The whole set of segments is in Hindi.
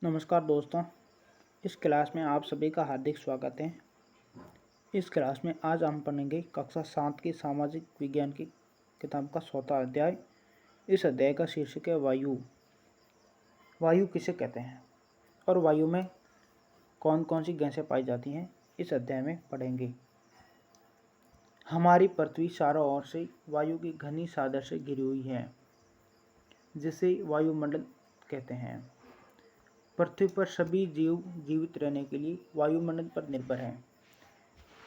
नमस्कार दोस्तों। इस क्लास में आप सभी का हार्दिक स्वागत है। इस क्लास में आज हम पढ़ेंगे कक्षा 7 की सामाजिक विज्ञान की किताब का 4वां अध्याय। इस अध्याय का शीर्षक है वायु। वायु किसे कहते हैं और वायु में कौन कौन सी गैसें पाई जाती हैं, इस अध्याय में पढ़ेंगे। हमारी पृथ्वी चारों ओर से वायु की घनी चादर से घिरी हुई है, जिसे वायुमंडल कहते हैं। पृथ्वी पर सभी जीव जीवित रहने के लिए वायुमंडल पर निर्भर हैं।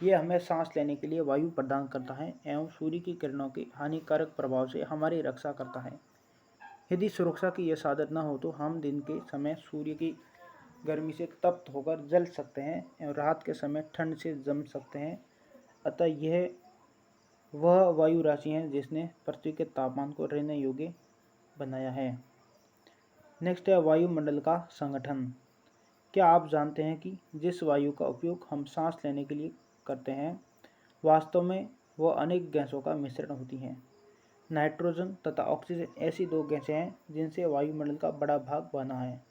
यह हमें सांस लेने के लिए वायु प्रदान करता है एवं सूर्य की किरणों के हानिकारक प्रभाव से हमारी रक्षा करता है। यदि सुरक्षा की यह साधन न हो तो हम दिन के समय सूर्य की गर्मी से तप्त होकर जल सकते हैं एवं रात के समय ठंड से जम सकते हैं। अतः यह वह वायु राशि है जिसने पृथ्वी के तापमान को रहने योग्य बनाया है। नेक्स्ट है वायुमंडल का संगठन। क्या आप जानते हैं कि जिस वायु का उपयोग हम सांस लेने के लिए करते हैं, वास्तव में वह अनेक गैसों का मिश्रण होती हैं। नाइट्रोजन तथा ऑक्सीजन ऐसी दो गैसें हैं जिनसे वायुमंडल का बड़ा भाग बना है।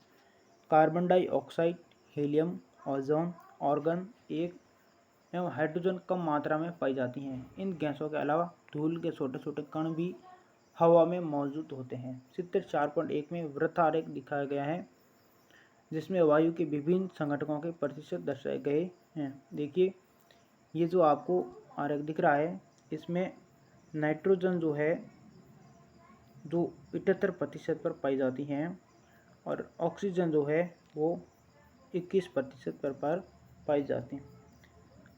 Carbon dioxide, helium, ozone, argon एक एवं हाइड्रोजन कम मात्रा में पाई जाती हैं। इन गैसों के अलावा धूल के छोटे छोटे कण भी हवा में मौजूद होते हैं। चित्र 4.1 में वृत्त आरेख दिखाया गया है, जिसमें वायु के विभिन्न संगठनों के प्रतिशत दर्शाए गए हैं। देखिए, ये जो आपको आरेख दिख रहा है, इसमें नाइट्रोजन जो है जो 78% पर पाई जाती हैं और ऑक्सीजन जो है वो 21% पर पाई जाती हैं।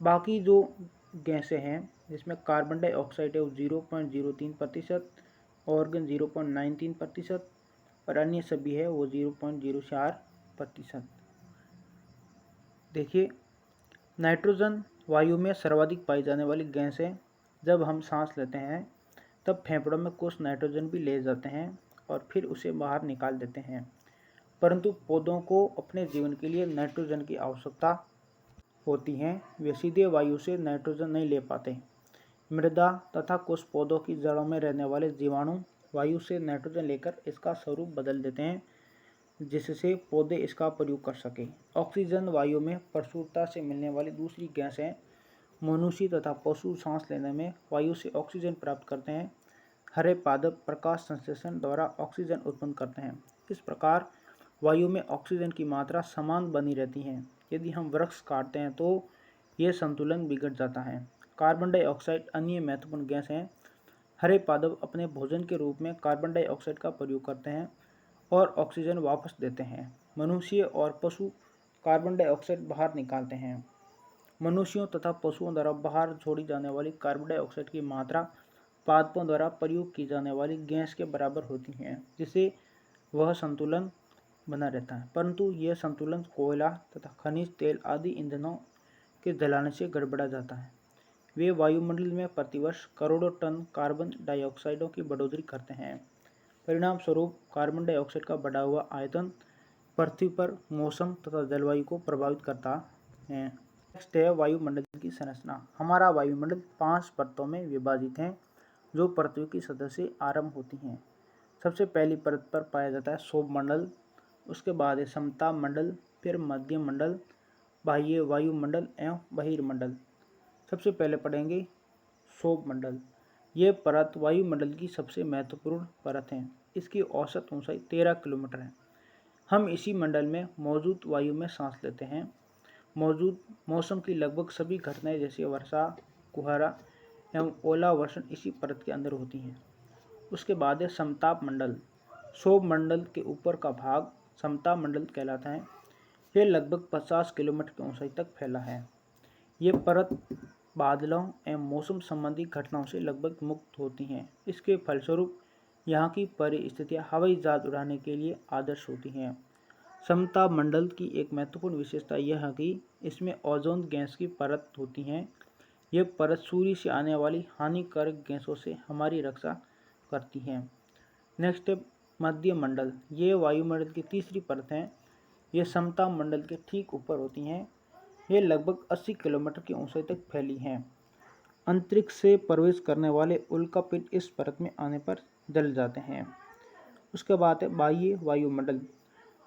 बाकी जो गैसें हैं जिसमें कार्बन डाइऑक्साइड है वो 0.03%, ऑर्गन 0.93% और अन्य सभी है वो 0.04%। देखिए, नाइट्रोजन वायु में सर्वाधिक पाई जाने वाली गैस है। जब हम सांस लेते हैं तब फेफड़ों में कुछ नाइट्रोजन भी ले जाते हैं और फिर उसे बाहर निकाल देते हैं, परंतु पौधों को अपने जीवन के लिए नाइट्रोजन की आवश्यकता होती है। वे सीधे वायु से नाइट्रोजन नहीं ले पाते। मृदा तथा कुछ पौधों की जड़ों में रहने वाले जीवाणु वायु से नाइट्रोजन लेकर इसका स्वरूप बदल देते हैं, जिससे पौधे इसका प्रयोग कर सकें। ऑक्सीजन वायु में प्रचुरता से मिलने वाली दूसरी गैस है। मनुष्य तथा पशु सांस लेने में वायु से ऑक्सीजन प्राप्त करते हैं। हरे पादप प्रकाश संश्लेषण द्वारा ऑक्सीजन उत्पन्न करते हैं। इस प्रकार वायु में ऑक्सीजन की मात्रा समान बनी रहती है। यदि हम वृक्ष काटते हैं तो यह संतुलन बिगड़ जाता है। कार्बन डाइऑक्साइड अन्य महत्वपूर्ण गैस है। हरे पादप अपने भोजन के रूप में कार्बन डाइऑक्साइड का प्रयोग करते हैं और ऑक्सीजन वापस देते हैं। मनुष्य और पशु कार्बन डाइऑक्साइड बाहर निकालते हैं। मनुष्यों तथा पशुओं द्वारा बाहर छोड़ी जाने वाली कार्बन डाइऑक्साइड की मात्रा पादपों द्वारा प्रयोग की जाने वाली गैस के बराबर होती है, जिससे वह संतुलन बना रहता है। परंतु यह संतुलन कोयला तथा खनिज तेल आदि ईंधनों के जलाने से गड़बड़ा जाता है। वे वायुमंडल में प्रतिवर्ष करोड़ों टन कार्बन डाइऑक्साइडों की बढ़ोतरी करते हैं। परिणाम स्वरूप कार्बन डाइऑक्साइड का बढ़ा हुआ आयतन पृथ्वी पर मौसम तथा जलवायु को प्रभावित करता है। नेक्स्ट है वायुमंडल की संरचना। हमारा वायुमंडल 5 परतों में विभाजित है, जो पृथ्वी की सतह से आरंभ होती हैं। सबसे पहली परत पर पाया जाता है सौरमंडल, उसके बाद है समताप मंडल, फिर मध्य मंडल, बाह्य वायुमंडल एवं बहिर्मंडल। सबसे पहले पढ़ेंगे सौरमंडल। यह परत वायुमंडल की सबसे महत्वपूर्ण परत है। इसकी औसत ऊंचाई 13 किलोमीटर है। हम इसी मंडल में मौजूद वायु में सांस लेते हैं। मौजूद मौसम की लगभग सभी घटनाएं जैसे वर्षा, कुहारा एवं ओलावर्षण इसी परत के अंदर होती हैं। उसके बाद है समताप मंडल। सौरमंडल के ऊपर का भाग समताप मंडल कहलाता है। यह लगभग 50 किलोमीटर की ऊंचाई तक फैला है। यह परत बादलों एवं मौसम संबंधी घटनाओं से लगभग मुक्त होती हैं। इसके फलस्वरूप यहाँ की परिस्थितियाँ हवाई जहाज उड़ाने के लिए आदर्श होती हैं। समताप मंडल की एक महत्वपूर्ण विशेषता यह है कि इसमें ओजोन गैस की परत होती है। यह परत सूर्य से आने वाली हानिकारक गैसों से हमारी रक्षा करती है। नेक्स्ट है मध्य मंडल। ये वायुमंडल की तीसरी परत है। ये समताप मंडल के ठीक ऊपर होती हैं। ये लगभग 80 किलोमीटर की ऊंचाई तक फैली हैं। अंतरिक्ष से प्रवेश करने वाले उल्कापिंड इस परत में आने पर जल जाते हैं। उसके बाद है बाह्य वायुमंडल।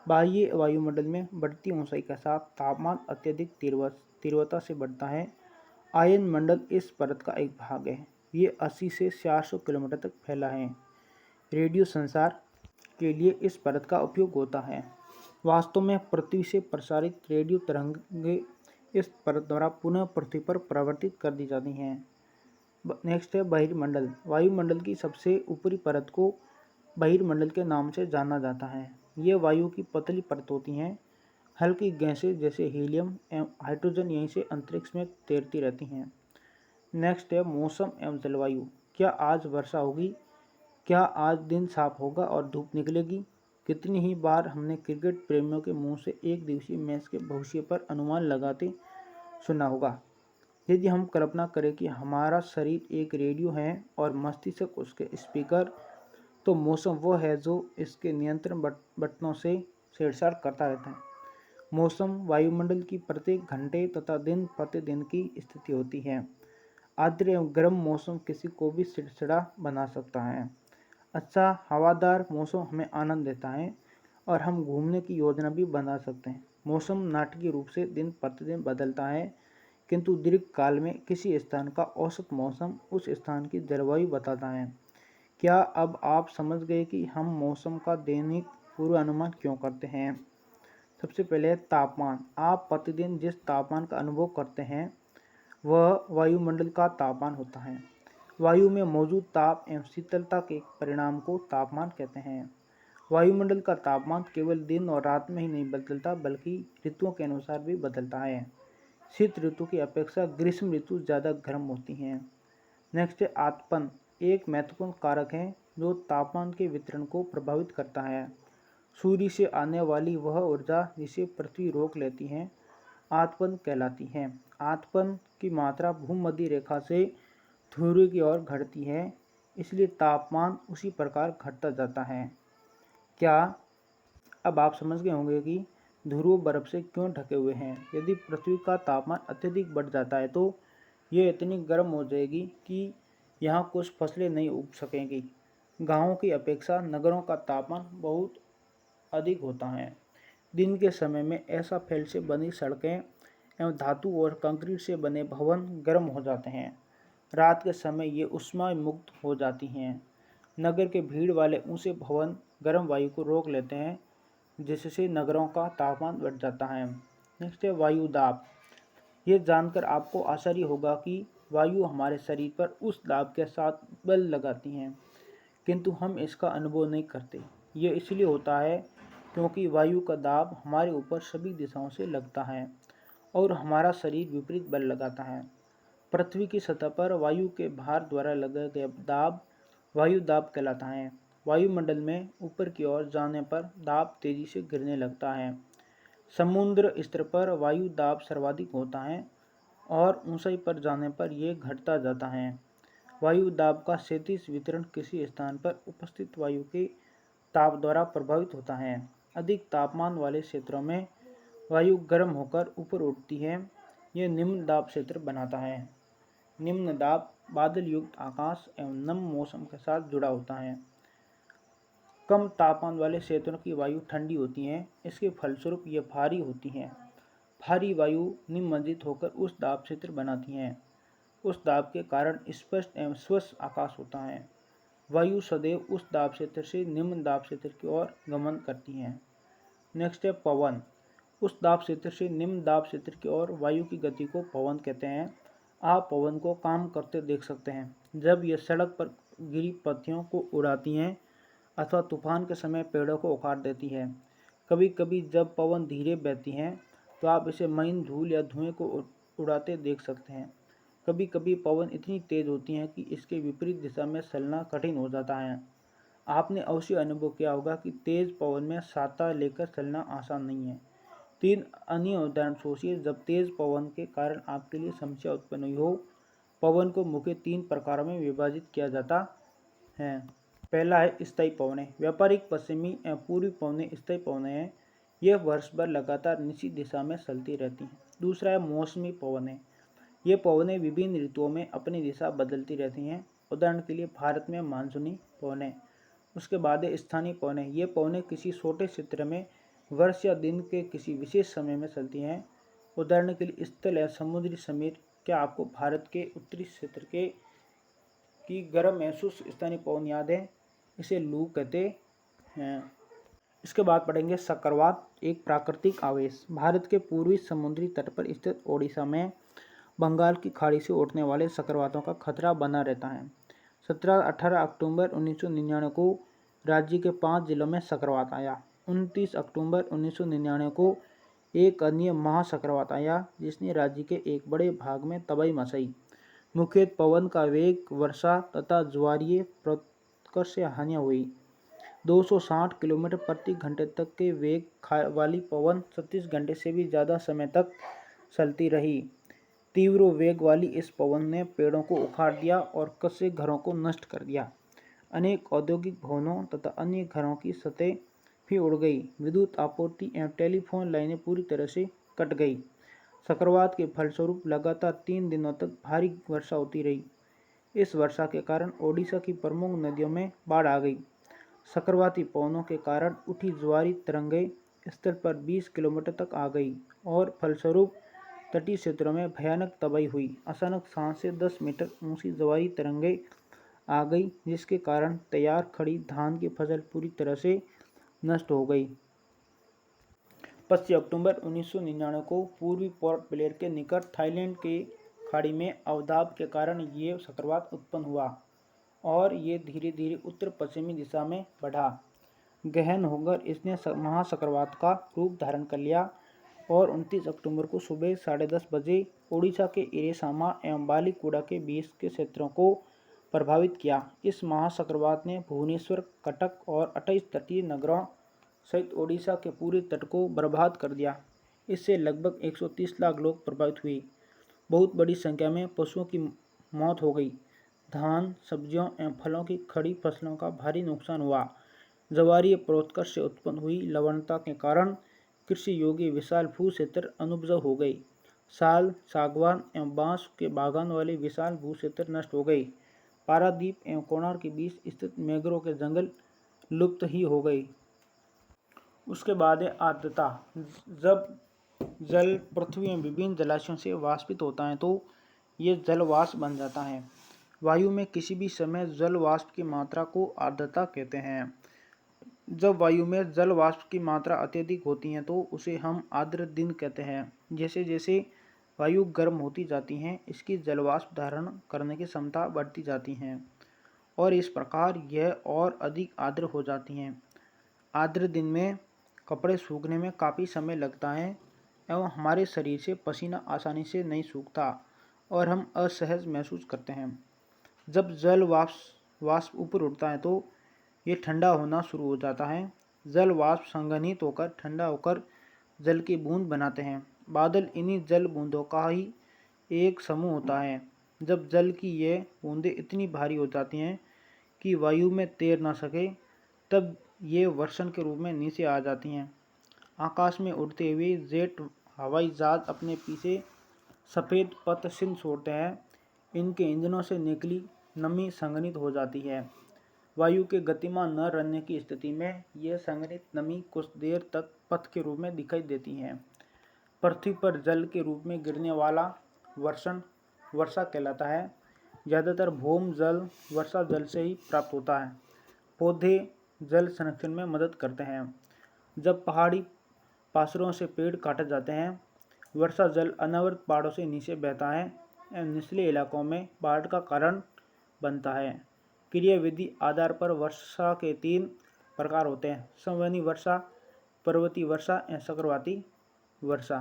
बाह्य वायुमंडल में बढ़ती ऊंचाई के साथ तापमान अत्यधिक तीव्रता से बढ़ता है। आयन मंडल इस परत का एक भाग है। ये 80 से 400 किलोमीटर तक फैला है। रेडियो संचार के लिए इस परत का उपयोग होता है। वास्तव में पृथ्वी से प्रसारित रेडियो तरंगें इस परत द्वारा पुनः पृथ्वी पर परावर्तित कर दी जाती हैं। नेक्स्ट है बहिर्मंडल। वायुमंडल की सबसे ऊपरी परत को बहिर्मंडल के नाम से जाना जाता है। ये वायु की पतली परत होती हैं। हल्की गैसें जैसे हीलियम एवं हाइड्रोजन यहीं से अंतरिक्ष में तैरती रहती हैं। नेक्स्ट है मौसम एवं जलवायु। क्या आज वर्षा होगी? क्या आज दिन साफ होगा और धूप निकलेगी? कितनी ही बार हमने क्रिकेट प्रेमियों के मुंह से एक दिवसीय मैच के भविष्य पर अनुमान लगाते सुना होगा। यदि हम कल्पना करें कि हमारा शरीर एक रेडियो है और मस्तिष्क उसके स्पीकर, तो मौसम वह है जो इसके नियंत्रण बटनों से छेड़छाड़ करता रहता है। मौसम वायुमंडल की प्रत्येक घंटे तथा दिन प्रतिदिन की स्थिति होती है। आर्द्र एवं गर्म मौसम किसी को भी चिड़चिड़ा बना सकता है। अच्छा हवादार मौसम हमें आनंद देता है और हम घूमने की योजना भी बना सकते हैं। मौसम नाटकीय रूप से दिन प्रतिदिन बदलता है, किंतु दीर्घ काल में किसी स्थान का औसत मौसम उस स्थान की जलवायु बताता है। क्या अब आप समझ गए कि हम मौसम का दैनिक पूर्वानुमान क्यों करते हैं? सबसे पहले तापमान। आप प्रतिदिन जिस तापमान का अनुभव करते हैं वह वायुमंडल का तापमान होता है। वायु में मौजूद ताप एवं शीतलता के परिणाम को तापमान कहते हैं। वायुमंडल का तापमान केवल दिन और रात में ही नहीं बदलता, बल्कि ऋतुओं के अनुसार भी बदलता है। शीत ऋतु की अपेक्षा ग्रीष्म ऋतु ज़्यादा गर्म होती हैं। नेक्स्ट है आतपन। एक महत्वपूर्ण कारक है जो तापमान के वितरण को प्रभावित करता है। सूर्य से आने वाली वह ऊर्जा जिसे पृथ्वी रोक लेती है आतपन कहलाती है। आतपन की मात्रा भूमध्य रेखा से ध्रुव की ओर घटती है, इसलिए तापमान उसी प्रकार घटता जाता है। क्या अब आप समझ गए होंगे कि ध्रुव बर्फ से क्यों ढके हुए हैं? यदि पृथ्वी का तापमान अत्यधिक बढ़ जाता है तो यह इतनी गर्म हो जाएगी कि यहाँ कुछ फसलें नहीं उग सकेंगी। गांवों की अपेक्षा नगरों का तापमान बहुत अधिक होता है। दिन के समय में ऐसा फैल से बनी सड़कें एवं धातु और कंक्रीट से बने भवन गर्म हो जाते हैं। रात के समय ये ऊष्मा मुक्त हो जाती हैं। नगर के भीड़ वाले ऊंचे भवन गर्म वायु को रोक लेते हैं, जिससे नगरों का तापमान बढ़ जाता है। नेक्स्ट है वायु दाब। ये जानकर आपको आश्चर्य होगा कि वायु हमारे शरीर पर उस दाब के साथ बल लगाती हैं, किंतु हम इसका अनुभव नहीं करते। ये इसलिए होता है क्योंकि वायु का दाब हमारे ऊपर सभी दिशाओं से लगता है और हमारा शरीर विपरीत बल लगाता है। पृथ्वी की सतह पर वायु के भार द्वारा लगाया गया दाब वायु दाब कहलाता है। वायुमंडल में ऊपर की ओर जाने पर दाब तेजी से गिरने लगता है। समुद्र स्तर पर वायु दाब सर्वाधिक होता है और ऊंचाई पर जाने पर यह घटता जाता है। वायु दाब का क्षैतिज वितरण किसी स्थान पर उपस्थित वायु के ताप द्वारा प्रभावित होता है। अधिक तापमान वाले क्षेत्रों में वायु गर्म होकर ऊपर उठती है। यह निम्न दाब क्षेत्र बनाता है। निम्न दाब बादल युक्त आकाश एवं नम मौसम के साथ जुड़ा होता है। कम तापमान वाले क्षेत्रों की वायु ठंडी होती है, इसके फलस्वरूप ये भारी होती हैं। भारी वायु निमज्जित होकर उस दाब क्षेत्र बनाती हैं। उस दाब के कारण स्पष्ट एवं स्वच्छ आकाश होता है। वायु सदैव उस दाब क्षेत्र से निम्न दाब क्षेत्र की ओर गमन करती हैं। नेक्स्ट है पवन। उस दाब क्षेत्र से निम्न दाब क्षेत्र की ओर वायु की गति को पवन कहते हैं। आप पवन को काम करते देख सकते हैं, जब यह सड़क पर गिरी पत्तियों को उड़ाती हैं अथवा तूफान के समय पेड़ों को उखाड़ देती है। कभी कभी जब पवन धीरे बहती हैं तो आप इसे महीन धूल या धुएं को उड़ाते देख सकते हैं। कभी कभी पवन इतनी तेज होती हैं कि इसके विपरीत दिशा में चलना कठिन हो जाता है। आपने अवश्य अनुभव किया होगा कि तेज पवन में छाता लेकर चलना आसान नहीं है। 3 अन्य उदाहरण सोचिए जब तेज पवन के कारण आपके लिए समस्या उत्पन्न हुई हो। पवन को मुख्य 3 प्रकारों में विभाजित किया जाता है। पहला है स्थायी पवनें। व्यापारिक पश्चिमी एवं पूर्वी पवनें स्थायी पवनें हैं। यह वर्ष भर लगातार निश्चित दिशा में चलती रहती हैं। दूसरा है मौसमी पवनें। ये पवनें विभिन्न ऋतुओं में अपनी दिशा बदलती रहती हैं। उदाहरण के लिए भारत में मानसूनी पवनें। उसके बाद है स्थानीय पवनें। ये पवनें किसी छोटे क्षेत्र में वर्ष या दिन के किसी विशेष समय में चलती हैं। उदाहरण के लिए स्थल या समुद्री समीर। क्या आपको भारत के उत्तरी क्षेत्र के की गर्म महसूस स्थानीय पवन याद है? इसे लू कहते हैं। इसके बाद पढ़ेंगे चक्रवात, एक प्राकृतिक आवेश। भारत के पूर्वी समुद्री तट पर स्थित ओडिशा में बंगाल की खाड़ी से उठने वाले चक्रवातों का खतरा बना रहता है। 17-18 अक्टूबर 1999 को राज्य के 5 जिलों में चक्रवात आया। 29 अक्टूबर 1999 को एक अन्य महाचक्रवात आया जिसने राज्य के एक बड़े भाग में तबाही मचाई। मुख्यतः पवन का वेग, वर्षा तथा ज्वारीय प्रतिकर्ष से हानियां हुई। 260 किलोमीटर प्रति घंटे तक के वेग वाली पवन 36 घंटे से भी ज़्यादा समय तक चलती रही। तीव्र वेग वाली इस पवन ने पेड़ों को उखाड़ दिया और कच्चे घरों को नष्ट कर दिया। अनेक औद्योगिक भवनों तथा अन्य घरों की छतें भी उड़ गई। विद्युत आपूर्ति एवं टेलीफोन लाइनें पूरी तरह से कट गई। चक्रवात के फलस्वरूप लगातार 3 दिनों तक भारी वर्षा होती रही। इस वर्षा के कारण ओडिशा की प्रमुख नदियों में बाढ़ आ गई। चक्रवाती पवनों के कारण उठी ज्वारी तरंगें स्तर पर 20 किलोमीटर तक आ गई और फलस्वरूप तटीय क्षेत्रों में भयानक तबाही हुई। अचानक 7 से 10 मीटर ऊंची ज्वारी तरंगें आ गई जिसके कारण तैयार खड़ी धान की फसल पूरी तरह से नष्ट हो गई। 25 अक्टूबर 1999 को पूर्वी पोर्ट ब्लेयर के निकट थाईलैंड के खाड़ी में अवदाब के कारण ये चक्रवात उत्पन्न हुआ और ये धीरे धीरे उत्तर पश्चिमी दिशा में बढ़ा। गहन होकर इसने महाचक्रवात का रूप धारण कर लिया और 29 अक्टूबर को सुबह 10:30 बजे ओडिशा के इरेसामा एवं बालीकुडा के बीच के क्षेत्रों को प्रभावित किया। इस महाचक्रवात ने भुवनेश्वर, कटक और 28 तटीय नगरों सहित ओडिशा के पूरे तट को बर्बाद कर दिया। इससे लगभग 130 लाख लोग प्रभावित हुए। बहुत बड़ी संख्या में पशुओं की मौत हो गई। धान, सब्जियों एवं फलों की खड़ी फसलों का भारी नुकसान हुआ। ज्वारीय प्रोत्कर्ष से उत्पन्न हुई लवणता के कारण कृषि योग्य विशाल भू क्षेत्र अनुपजाऊ हो गई। साल, सागवान एवं बांस के बागान वाले विशाल भू क्षेत्र नष्ट हो गए। पारादीप एवं कोणार्क के बीच स्थित मैंग्रोव के जंगल लुप्त ही हो गए। उसके बाद है आर्द्रता। जब जल पृथ्वी में विभिन्न जलाशयों से वाष्पित होता है तो ये जल वाष्प बन जाता है। वायु में किसी भी समय जल वाष्प की मात्रा को आर्द्रता कहते हैं। जब वायु में जल वाष्प की मात्रा अत्यधिक होती है तो उसे हम आर्द्र दिन कहते हैं। जैसे जैसे वायु गर्म होती जाती है इसकी जल वाष्प धारण करने की क्षमता बढ़ती जाती है और इस प्रकार यह और अधिक आर्द्र हो जाती हैं। आर्द्र दिन में कपड़े सूखने में काफ़ी समय लगता है एवं हमारे शरीर से पसीना आसानी से नहीं सूखता और हम असहज महसूस करते हैं। जब जल वाष्प ऊपर उठता है तो ये ठंडा होना शुरू हो जाता है। जल वाष्प संघनित होकर ठंडा होकर जल की बूंद बनाते हैं। बादल इन्हीं जल बूंदों का ही एक समूह होता है। जब जल की ये बूंदें इतनी भारी हो जाती हैं कि वायु में तैर ना सके तब ये वर्षण के रूप में नीचे आ जाती हैं। आकाश में उड़ते हुए जेट हवाई जहाज अपने पीछे सफ़ेद पतचिन्ह छोड़ते हैं। इनके इंजनों से निकली नमी संघनित हो जाती है। वायु के गतिमान न रहने की स्थिति में यह संघनित नमी कुछ देर तक पथ के रूप में दिखाई देती है। पृथ्वी पर जल के रूप में गिरने वाला वर्षण वर्षा कहलाता है। ज़्यादातर भौम जल वर्षा जल से ही प्राप्त होता है। पौधे जल संरक्षण में मदद करते हैं। जब पहाड़ी पासरों से पेड़ काटे जाते हैं, वर्षा जल अनवरत पहाड़ों से नीचे बहता है एवं निचले इलाकों में बाढ़ का कारण बनता है। क्रियाविधि आधार पर वर्षा के 3 प्रकार होते हैं: संवहनी वर्षा, पर्वतीय वर्षा एवं चक्रवाती वर्षा।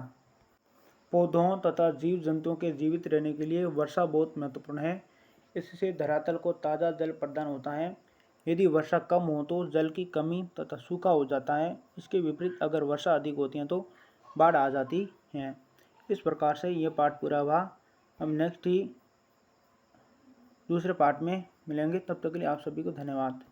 पौधों तथा जीव जंतुओं के जीवित रहने के लिए वर्षा बहुत महत्वपूर्ण है। इससे धरातल को ताज़ा जल प्रदान होता है। यदि वर्षा कम हो तो जल की कमी तथा सूखा हो जाता है। इसके विपरीत अगर वर्षा अधिक होती है तो बाढ़ आ जाती है। इस प्रकार से यह पाठ पूरा हुआ। हम नेक्स्ट ही दूसरे पार्ट में मिलेंगे। तब तक के लिए आप सभी को धन्यवाद।